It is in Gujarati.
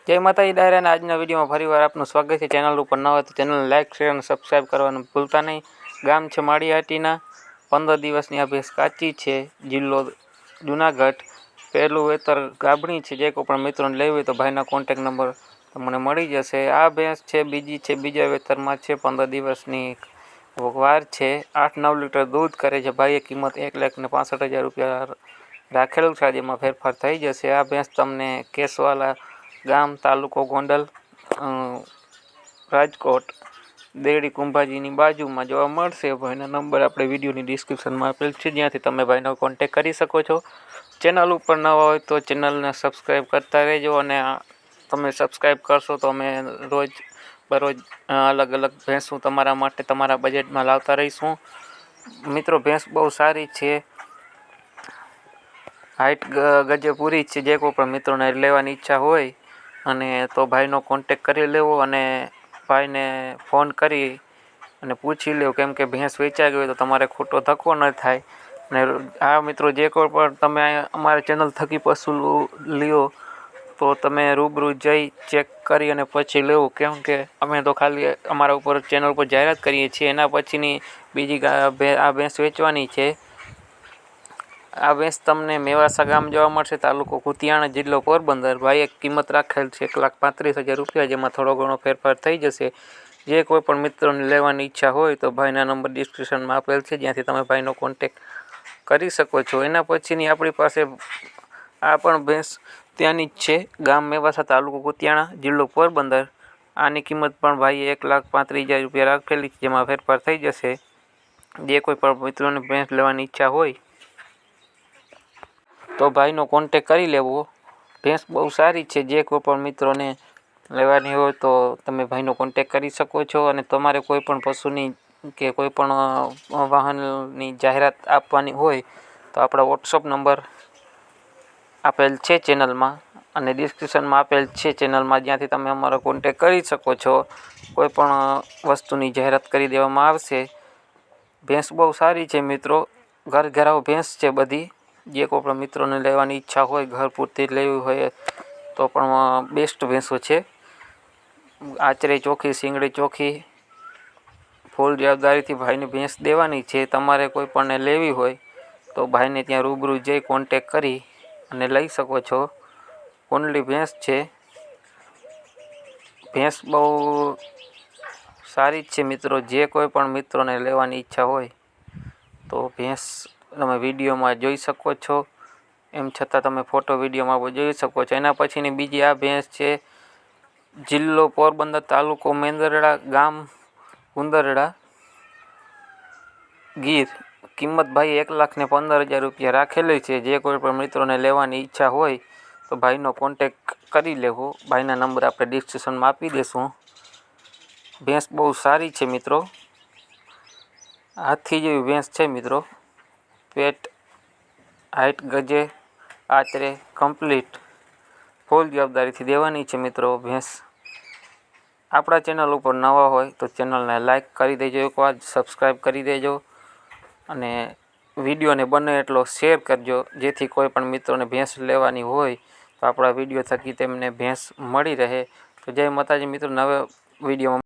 જય માતાજી ડાયરાના આજના વિડીયોમાં ફરીવાર આપનું સ્વાગત છે। ચેનલ ઉપર ન હોય તો ચેનલને લાઇક શેર અને સબસ્ક્રાઈબ કરવાનું ભૂલતા નહીં। ગામ છે માળિયાહાટીના 15 દિવસની આ ભેંસ કાચી છે। જિલ્લો જુનાગઢ। પહેલું વેતર ગાભણી છે। જે કોઈ પણ મિત્રોને લેવી હોય તો ભાઈના કોન્ટેક નંબર તમને મળી જશે। આ ભેંસ છે બીજી છે, બીજા વેતરમાં છે। 15 દિવસની વાર છે। 8-9 લીટર દૂધ કરે છે। ભાઈએ કિંમત 1,65,000 રૂપિયા રાખેલું છે। જેમાં ફેરફાર થઈ જશે। આ ભેંસ તમને કેશવાલા ગામ, તાલુકો ગોંડલ, રાજકોટ, દેડી કુંભાજીની બાજુમાં જોવા મળશે। ભાઈના નંબર આપણે વિડીયોની ડિસ્ક્રિપ્શનમાં આપેલ છે, જ્યાંથી તમે ભાઈનો કોન્ટેક કરી શકો છો। ચેનલ ઉપર નવા હોય તો ચેનલને સબસ્ક્રાઈબ કરતા રહેજો, અને તમે સબસ્ક્રાઈબ કરશો તો અમે રોજ બરોજ અલગ અલગ ભેંસું તમારા માટે તમારા બજેટમાં લાવતા રહીશું। મિત્રો ભેંસ બહુ સારી છે, હાઈટ ગજે પૂરી છે। જે કોઈ પણ મિત્રોને લેવાની ઈચ્છા હોય અને તો ભાઈનો કોન્ટેક કરી લેવો, અને ભાઈને ફોન કરી અને પૂછી લેવું, કેમ કે ભેંસ વેચાઈ ગઈ હોય તો તમારે ખોટો ધક્કો ન થાય। અને આ મિત્રો જે કોઈ પણ તમે અમારા ચેનલ થકી પશુ લ્યો તો તમે રૂબરૂ જઈ ચેક કરી અને પછી લેવું, કેમ કે અમે તો ખાલી અમારા ઉપર ચેનલ ઉપર જાહેરાત કરીએ છીએ। એના પછીની બીજી આ ભેંસ વેચવાની છે। આ ભેંસ તમને મેવાસા ગામ જોવા મળશે, તાલુકો કુતિયાણા, જિલ્લો પોરબંદર। ભાઈએ કિંમત રાખેલ છે 1,35,000 રૂપિયા, જેમાં થોડો ઘણો ફેરફાર થઈ જશે। જે કોઈ પણ મિત્રોને લેવાની ઈચ્છા હોય તો ભાઈના નંબર ડિસ્ક્રિપ્શનમાં આપેલ છે, જ્યાંથી તમે ભાઈનો કોન્ટેક કરી શકો છો। એના પછીની આપણી પાસે આ પણ ભેંસ ત્યાંની જ છે, ગામ મેવાસા, તાલુકો કુતિયાણા, જિલ્લો પોરબંદર। આની કિંમત પણ ભાઈએ 1,35,000 રૂપિયા રાખેલી છે, જેમાં ફેરફાર થઈ જશે। જે કોઈ પણ મિત્રોને ભેંસ લેવાની ઈચ્છા હોય તો ભાઈનો કોન્ટેક કરી લેવો। ભેંસ બહુ સારી છે। જે કોઈ પણ મિત્રોને લેવાની હોય તો તમે ભાઈનો કોન્ટેક કરી શકો છો। અને તમારે કોઈ પણ પશુની કે કોઈ પણ વાહનની જાહેરાત આપવાની હોય તો આપણા વોટ્સઅપ નંબર આપેલ છે ચેનલમાં, અને ડિસ્ક્રિપ્શનમાં આપેલ છે ચેનલમાં, જ્યાંથી તમે અમારો કોન્ટેક કરી શકો છો। કોઈ પણ વસ્તુની જાહેરાત કરી દેવામાં આવશે। ભેંસ બહુ સારી છે મિત્રો, ઘર ઘરાવ ભેંસ છે બધી। જે કોઈ પણ મિત્રોને લેવાની ઈચ્છા હોય, ઘર પૂરતી લેવી હોય તો પણ બેસ્ટ ભેંસો છે। આચરે ચોખ્ખી, શીંગડી ચોખ્ખી, ફૂલ જવાબદારીથી ભાઈને ભેંસ દેવાની છે। તમારે કોઈ પણને લેવી હોય તો ભાઈને ત્યાં રૂબરૂ જઈ કોન્ટેક કરી અને લઈ શકો છો। કુંડલી ભેંસ છે। ભેંસ બહુ સારી જ છે મિત્રો। જે કોઈ પણ મિત્રોને લેવાની ઈચ્છા હોય તો ભેંસ તમે વિડીયોમાં જોઈ શકો છો, એમ છતાં તમે ફોટો વિડીયોમાં જોઈ શકો છો। એના પછીની બીજી આ ભેંસ છે, જિલ્લો પોરબંદર, તાલુકો મેંદરડા, ગામ ઉંદરડા, ગીર। કિંમત ભાઈ 1,15,000 રૂપિયા રાખેલી છે। જે કોઈ પણ મિત્રોને લેવાની ઈચ્છા હોય તો ભાઈનો કોન્ટેક કરી લેવો। ભાઈના નંબર આપણે ડિસ્ક્રિપ્શનમાં આપી દઈશું। ભેંસ બહુ સારી છે મિત્રો, હાથી જેવી ભેંસ છે મિત્રો। પેટ, હાઈટ ગજે, આચરે કમ્પ્લીટ, ફૂલ જવાબદારીથી દેવાની છે મિત્રો ભેંસ। આપણા ચેનલ ઉપર નવા હોય તો ચેનલને લાઈક કરી દેજો, એકવાર સબસ્ક્રાઈબ કરી દેજો, અને વિડીયોને બને એટલો શેર કરજો, જેથી કોઈ પણ મિત્રોને ભેંસ લેવાની હોય તો આપણા વિડીયો થકી તેમને ભેંસ મળી રહે। તો જય માતાજી મિત્રો, નવા વિડીયોમાં